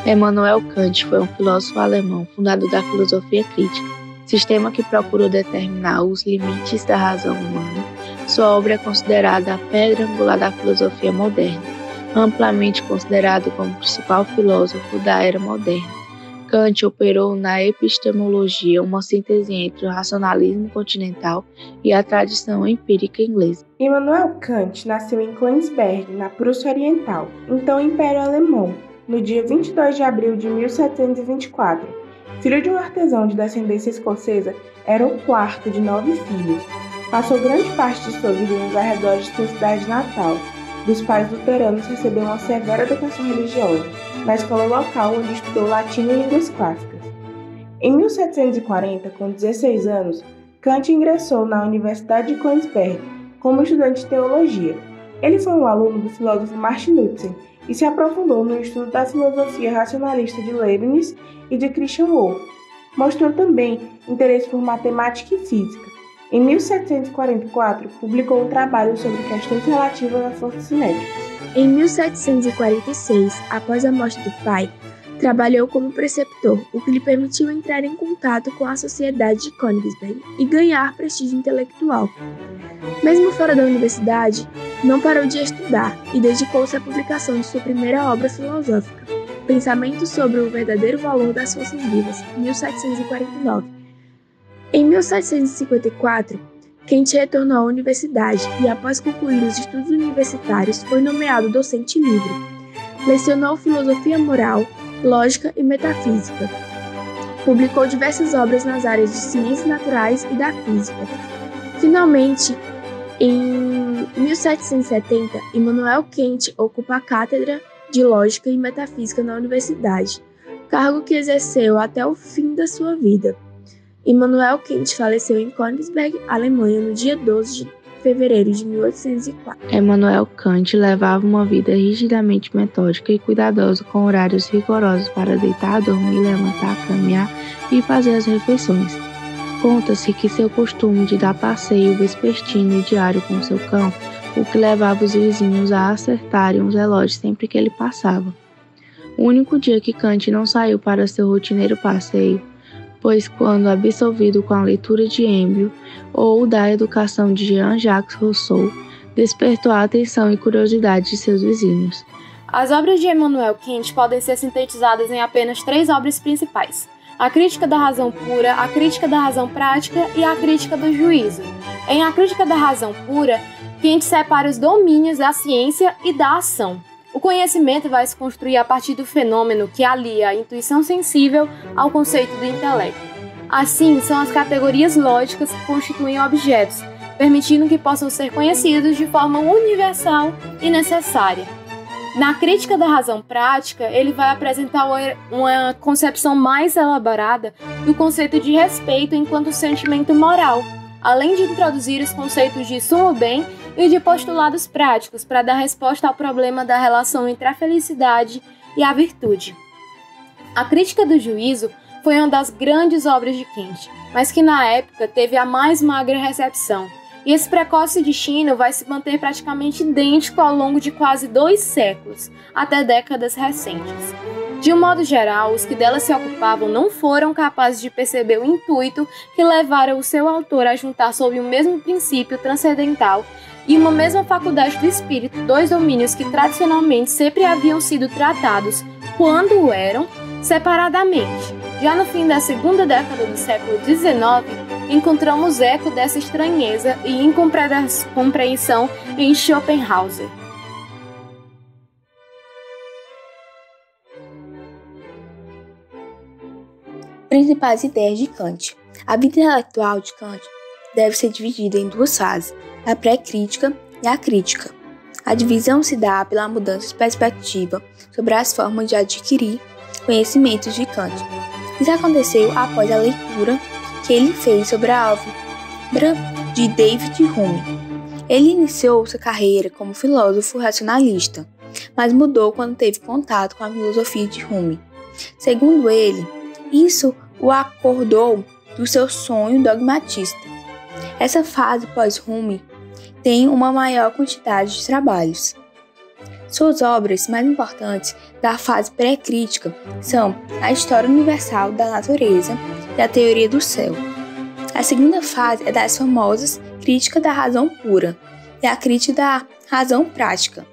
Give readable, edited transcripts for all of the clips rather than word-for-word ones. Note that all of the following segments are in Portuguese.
Immanuel Kant foi um filósofo alemão, fundador da filosofia crítica, sistema que procurou determinar os limites da razão humana. Sua obra é considerada a pedra angular da filosofia moderna, amplamente considerado como o principal filósofo da era moderna. Kant operou na epistemologia uma síntese entre o racionalismo continental e a tradição empírica inglesa. Immanuel Kant nasceu em Königsberg, na Prússia Oriental, então Império Alemão, no dia 22 de abril de 1724. Filho de um artesão de descendência escocesa, era o quarto de 9 filhos. Passou grande parte de sua vida nos arredores de sua cidade natal. Dos pais luteranos, recebeu uma severa educação religiosa, na escola local onde estudou latim e línguas clássicas. Em 1740, com 16 anos, Kant ingressou na Universidade de Königsberg como estudante de teologia. Ele foi um aluno do filósofo Martin Luther e se aprofundou no estudo da filosofia racionalista de Leibniz e de Christian Wolff. Mostrou também interesse por matemática e física. Em 1744, publicou um trabalho sobre questões relativas às forças cinéticas. Em 1746, após a morte do pai, trabalhou como preceptor, o que lhe permitiu entrar em contato com a sociedade de Königsberg e ganhar prestígio intelectual. Mesmo fora da universidade, não parou de estudar e dedicou-se à publicação de sua primeira obra filosófica, Pensamentos sobre o Verdadeiro Valor das Forças Vivas, 1749. Em 1754, Kant retornou à universidade e, após concluir os estudos universitários, foi nomeado docente livre. Lecionou filosofia moral, lógica e metafísica. Publicou diversas obras nas áreas de ciências naturais e da física. Finalmente, em 1770, Immanuel Kant ocupa a cátedra de Lógica e Metafísica na universidade, cargo que exerceu até o fim da sua vida. Immanuel Kant faleceu em Königsberg, Alemanha, no dia 12 de fevereiro de 1804. Immanuel Kant levava uma vida rigidamente metódica e cuidadosa, com horários rigorosos para deitar, dormir, levantar, caminhar e fazer as refeições. Conta-se que seu costume de dar passeio vespertino e diário com seu cão, o que levava os vizinhos a acertarem os relógios sempre que ele passava. O único dia que Kant não saiu para seu rotineiro passeio, pois quando absolvido com a leitura de Emile ou da educação de Jean-Jacques Rousseau, despertou a atenção e curiosidade de seus vizinhos. As obras de Immanuel Kant podem ser sintetizadas em apenas 3 obras principais: a Crítica da Razão Pura, a Crítica da Razão Prática e a Crítica do Juízo. Em A Crítica da Razão Pura, Kant separa os domínios da ciência e da ação. O conhecimento vai se construir a partir do fenômeno que alia a intuição sensível ao conceito do intelecto. Assim, são as categorias lógicas que constituem objetos, permitindo que possam ser conhecidos de forma universal e necessária. Na Crítica da Razão Prática, ele vai apresentar uma concepção mais elaborada do conceito de respeito enquanto sentimento moral, além de introduzir os conceitos de sumo bem e de postulados práticos para dar resposta ao problema da relação entre a felicidade e a virtude. A Crítica do Juízo foi uma das grandes obras de Kant, mas que na época teve a mais magra recepção, e esse precoce destino vai se manter praticamente idêntico ao longo de quase 2 séculos, até décadas recentes. De um modo geral, os que dela se ocupavam não foram capazes de perceber o intuito que levara o seu autor a juntar sob o mesmo princípio transcendental e uma mesma faculdade do espírito 2 domínios que tradicionalmente sempre haviam sido tratados, quando o eram, separadamente. Já no fim da segunda década do século XIX, encontramos eco dessa estranheza e incompreensão em Schopenhauer. Principais ideias de Kant. A vida intelectual de Kant deve ser dividida em 2 fases, a pré-crítica e a crítica. A divisão se dá pela mudança de perspectiva sobre as formas de adquirir conhecimentos de Kant. Isso aconteceu após a leitura que ele fez sobre a obra de David Hume. Ele iniciou sua carreira como filósofo racionalista, mas mudou quando teve contato com a filosofia de Hume. Segundo ele, isso o acordou do seu sonho dogmatista. Essa fase pós-Hume tem uma maior quantidade de trabalhos. Suas obras mais importantes da fase pré-crítica são a História Universal da Natureza e a Teoria do Céu. A segunda fase é das famosas Crítica da Razão Pura e a Crítica da Razão Prática.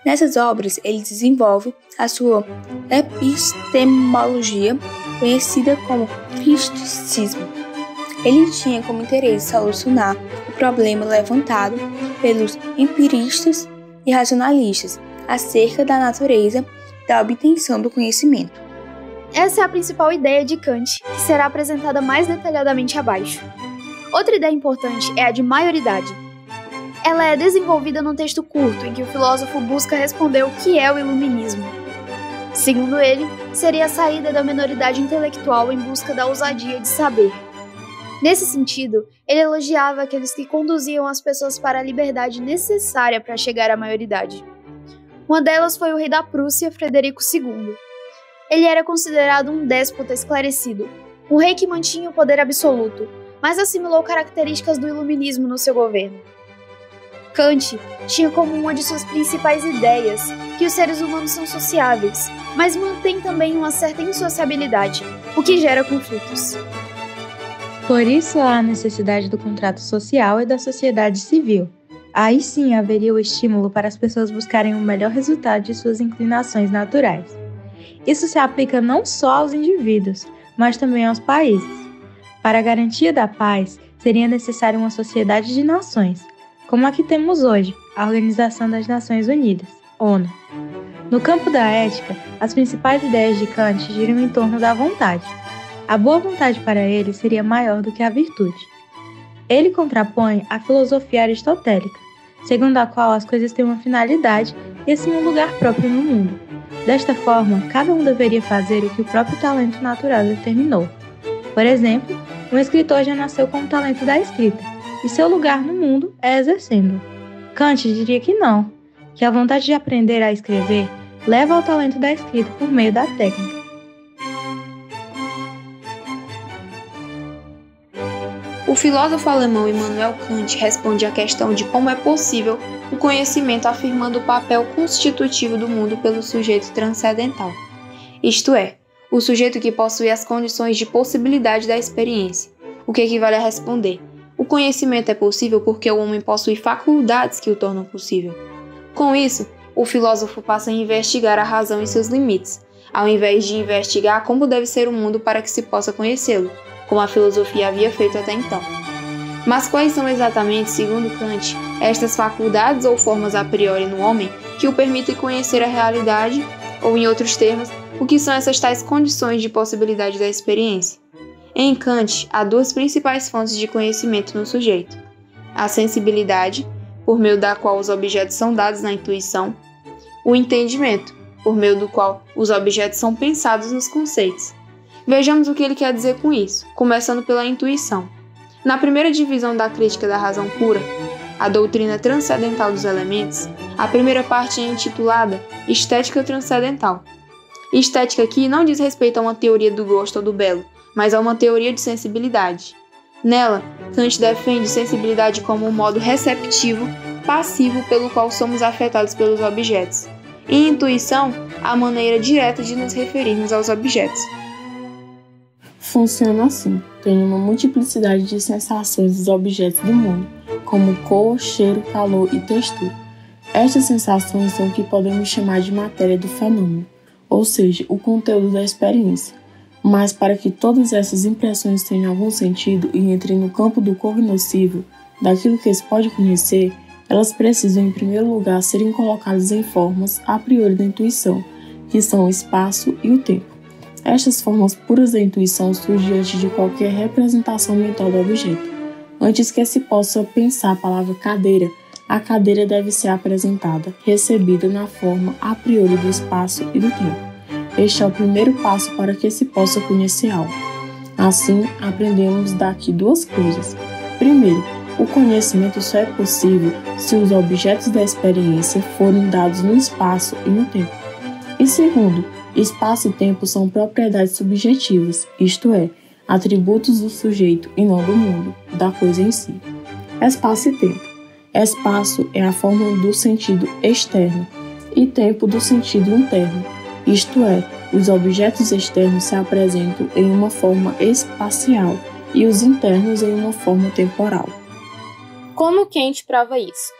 Nessas obras, ele desenvolve a sua epistemologia, conhecida como criticismo. Ele tinha como interesse solucionar o problema levantado pelos empiristas e racionalistas acerca da natureza da obtenção do conhecimento. Essa é a principal ideia de Kant, que será apresentada mais detalhadamente abaixo. Outra ideia importante é a de maioridade. Ela é desenvolvida num texto curto em que o filósofo busca responder o que é o iluminismo. Segundo ele, seria a saída da minoridade intelectual em busca da ousadia de saber. Nesse sentido, ele elogiava aqueles que conduziam as pessoas para a liberdade necessária para chegar à maioridade. Uma delas foi o rei da Prússia, Frederico II. Ele era considerado um déspota esclarecido, um rei que mantinha o poder absoluto, mas assimilou características do iluminismo no seu governo. Kant tinha como uma de suas principais ideias que os seres humanos são sociáveis, mas mantém também uma certa insociabilidade, o que gera conflitos. Por isso há a necessidade do contrato social e da sociedade civil. Aí sim haveria o estímulo para as pessoas buscarem o melhor resultado de suas inclinações naturais. Isso se aplica não só aos indivíduos, mas também aos países. Para a garantia da paz, seria necessária uma sociedade de nações, como a que temos hoje, a Organização das Nações Unidas, ONU. No campo da ética, as principais ideias de Kant giram em torno da vontade. A boa vontade para ele seria maior do que a virtude. Ele contrapõe a filosofia aristotélica, segundo a qual as coisas têm uma finalidade e assim um lugar próprio no mundo. Desta forma, cada um deveria fazer o que o próprio talento natural determinou. Por exemplo, um escritor já nasceu com o talento da escrita, e seu lugar no mundo é exercendo. Kant diria que não, que a vontade de aprender a escrever leva ao talento da escrita por meio da técnica. O filósofo alemão Immanuel Kant responde à questão de como é possível o conhecimento afirmando o papel constitutivo do mundo pelo sujeito transcendental, isto é, o sujeito que possui as condições de possibilidade da experiência, o que equivale a responder: o conhecimento é possível porque o homem possui faculdades que o tornam possível. Com isso, o filósofo passa a investigar a razão e seus limites, ao invés de investigar como deve ser o mundo para que se possa conhecê-lo, como a filosofia havia feito até então. Mas quais são exatamente, segundo Kant, estas faculdades ou formas a priori no homem que o permitem conhecer a realidade, ou em outros termos, o que são essas tais condições de possibilidade da experiência? Em Kant, há duas principais fontes de conhecimento no sujeito: a sensibilidade, por meio da qual os objetos são dados na intuição, o entendimento, por meio do qual os objetos são pensados nos conceitos. Vejamos o que ele quer dizer com isso, começando pela intuição. Na primeira divisão da crítica da razão pura, a doutrina transcendental dos elementos, a primeira parte é intitulada Estética Transcendental. Estética aqui não diz respeito a uma teoria do gosto ou do belo, mas a uma teoria de sensibilidade. Nela, Kant defende sensibilidade como um modo receptivo, passivo pelo qual somos afetados pelos objetos, e intuição, a maneira direta de nos referirmos aos objetos. Funciona assim: tem uma multiplicidade de sensações dos objetos do mundo, como cor, cheiro, calor e textura. Estas sensações são o que podemos chamar de matéria do fenômeno, ou seja, o conteúdo da experiência. Mas para que todas essas impressões tenham algum sentido e entrem no campo do cognoscível, daquilo que se pode conhecer, elas precisam, em primeiro lugar, serem colocadas em formas a priori da intuição, que são o espaço e o tempo. Estas formas puras da intuição surgem diante de qualquer representação mental do objeto. Antes que se possa pensar a palavra cadeira, a cadeira deve ser apresentada, recebida na forma a priori do espaço e do tempo. Este é o primeiro passo para que se possa conhecer algo. Assim, aprendemos daqui duas coisas. Primeiro, o conhecimento só é possível se os objetos da experiência forem dados no espaço e no tempo. E segundo, espaço e tempo são propriedades subjetivas, isto é, atributos do sujeito e não do mundo, da coisa em si. Espaço e tempo. Espaço é a forma do sentido externo e tempo do sentido interno, isto é, os objetos externos se apresentam em uma forma espacial e os internos em uma forma temporal. Como Kant prova isso?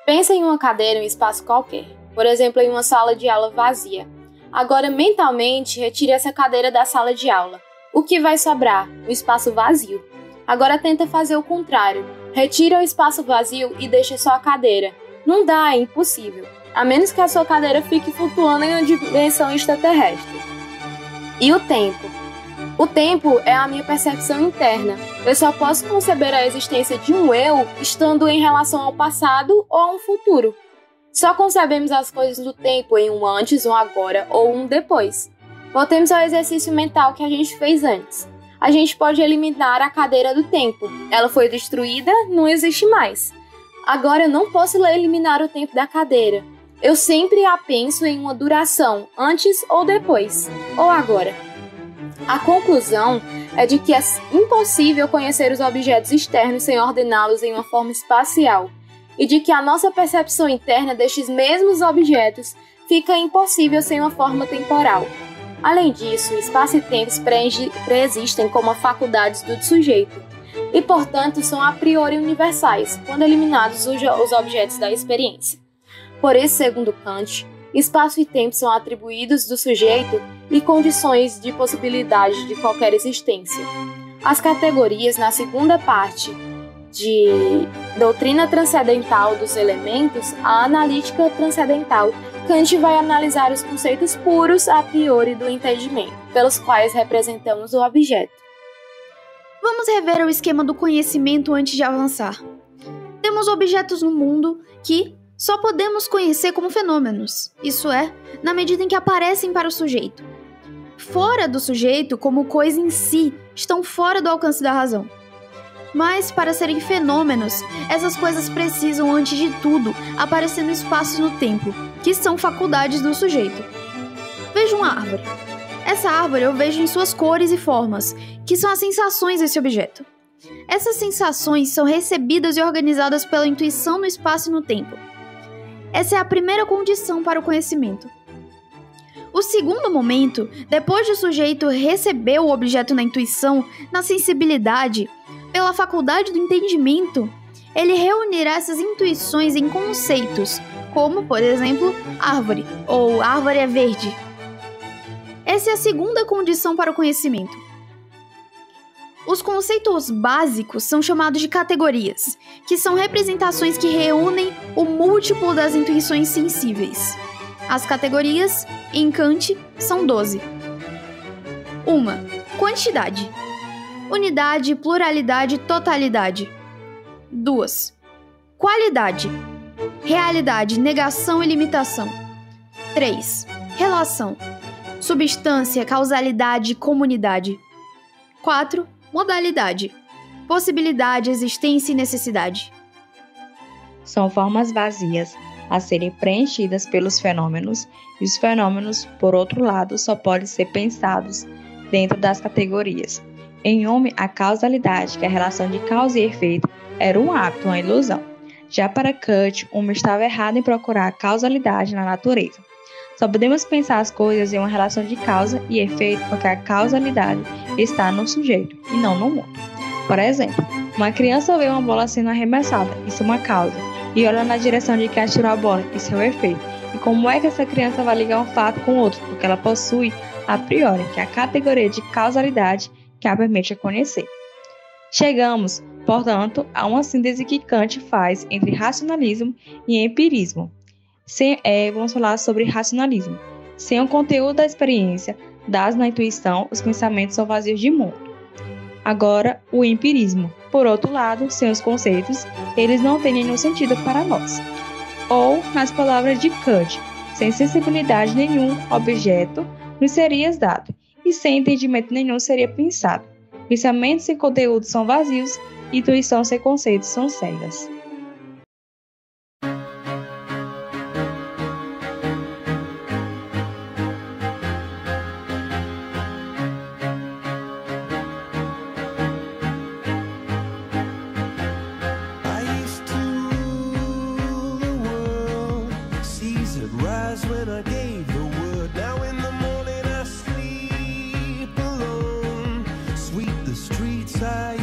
Pensa em uma cadeira em um espaço qualquer, por exemplo, em uma sala de aula vazia. Agora, mentalmente, retire essa cadeira da sala de aula. O que vai sobrar? Um espaço vazio. Agora tenta fazer o contrário. Retira o espaço vazio e deixa só a cadeira. Não dá, é impossível. A menos que a sua cadeira fique flutuando em uma dimensão extraterrestre. E o tempo? O tempo é a minha percepção interna. Eu só posso conceber a existência de um eu estando em relação ao passado ou a um futuro. Só concebemos as coisas do tempo em um antes, um agora ou um depois. Voltemos ao exercício mental que a gente fez antes. A gente pode eliminar a cadeira do tempo. Ela foi destruída, não existe mais. Agora eu não posso eliminar o tempo da cadeira. Eu sempre a penso em uma duração, antes ou depois, ou agora. A conclusão é de que é impossível conhecer os objetos externos sem ordená-los em uma forma espacial, e de que a nossa percepção interna destes mesmos objetos fica impossível sem uma forma temporal. Além disso, espaço e tempo preexistem como faculdades do sujeito, e portanto são a priori universais, quando eliminados os objetos da experiência. Por isso, segundo Kant, espaço e tempo são atribuídos do sujeito e condições de possibilidade de qualquer existência. As categorias na segunda parte de doutrina transcendental dos elementos, a analítica transcendental, Kant vai analisar os conceitos puros a priori do entendimento, pelos quais representamos o objeto. Vamos rever o esquema do conhecimento antes de avançar. Temos objetos no mundo que só podemos conhecer como fenômenos, isso é, na medida em que aparecem para o sujeito. Fora do sujeito, como coisa em si, estão fora do alcance da razão. Mas, para serem fenômenos, essas coisas precisam, antes de tudo, aparecer no espaço e no tempo, que são faculdades do sujeito. Veja uma árvore. Essa árvore eu vejo em suas cores e formas, que são as sensações desse objeto. Essas sensações são recebidas e organizadas pela intuição no espaço e no tempo. Essa é a primeira condição para o conhecimento. O segundo momento, depois de o sujeito receber o objeto na intuição, na sensibilidade, pela faculdade do entendimento, ele reunirá essas intuições em conceitos, como, por exemplo, árvore, ou árvore é verde. Essa é a segunda condição para o conhecimento. Os conceitos básicos são chamados de categorias, que são representações que reúnem o múltiplo das intuições sensíveis. As categorias, em Kant, são 12. 1. Quantidade. Unidade, pluralidade, totalidade. 2. Qualidade. Realidade, negação e limitação. 3. Relação. Substância, causalidade, comunidade. 4. Modalidade. Possibilidade, existência e necessidade. São formas vazias a serem preenchidas pelos fenômenos, e os fenômenos, por outro lado, só podem ser pensados dentro das categorias. Em Hume, a causalidade, que é a relação de causa e efeito, era um hábito, uma ilusão. Já para Kant, Hume estava errado em procurar a causalidade na natureza. Só podemos pensar as coisas em uma relação de causa e efeito porque a causalidade está no sujeito e não no mundo. Por exemplo, uma criança vê uma bola sendo arremessada, isso é uma causa, e olha na direção de quem atirou a bola, isso é o efeito. E como é que essa criança vai ligar um fato com outro? Porque ela possui, a priori, que é a categoria de causalidade que a permite conhecer. Chegamos, portanto, a uma síntese que Kant faz entre racionalismo e empirismo. Vamos falar sobre racionalismo. Sem o conteúdo da experiência, dados na intuição, os pensamentos são vazios de mundo. Agora, o empirismo. Por outro lado, sem os conceitos, eles não têm nenhum sentido para nós. Ou, nas palavras de Kant, sem sensibilidade nenhum, objeto nos seria dado, e sem entendimento nenhum seria pensado. Pensamentos sem conteúdo são vazios, intuição sem conceitos são cegas. Right. sai